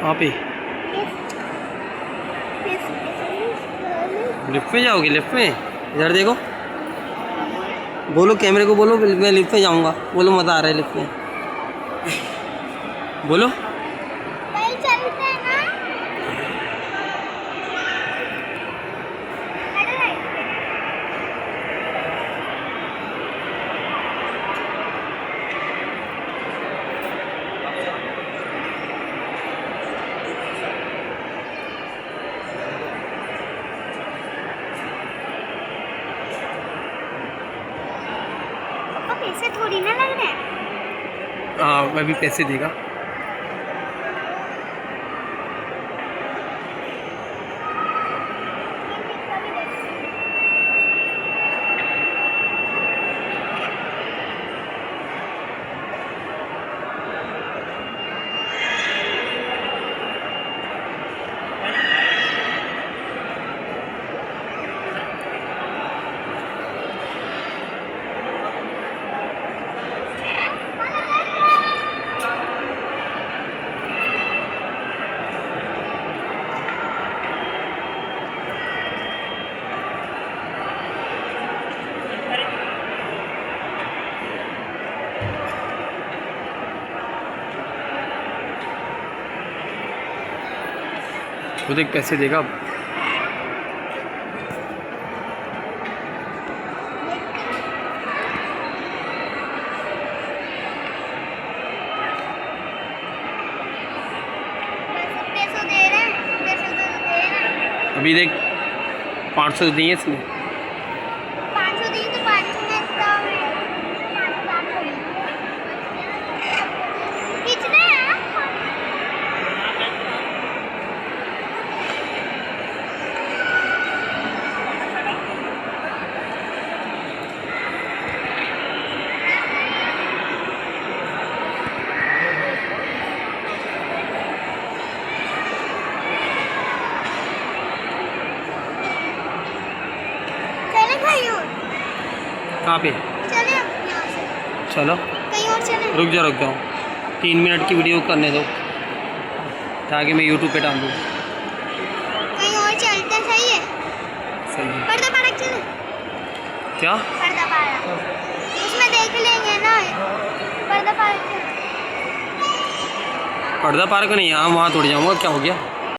वहाँ पे लिफ्ट में जाओगे? लिफ्ट में इधर देखो, बोलो कैमरे को, बोलो मैं लिफ्ट में जाऊँगा, बोलो मज़ा आ रहा है लिफ्ट में, बोलो। चलते हैं ना। पैसे थोड़ी ना लग रहे हैं। हाँ मैं भी पैसे देगा। तो देख पैसे देगा अब। अभी देख 500 दिए इसने। 500 दिए तो 500 में कितने हैं? कहाँ पे? चले यहाँ से। चलो कहीं और चले। रुक जाओ 3 मिनट की वीडियो करने दो ताकि मैं यूट्यूब पे डाल दूँ। कहीं और चलते, सही है। सही है। पर्दा पार्क चले। क्या? पर्दा पार्क उसमें देख लेंगे ना। पर्दा पार्क पर्दा पार्क नहीं, यहाँ वहाँ थोड़ी जाऊँगा, क्या हो गया?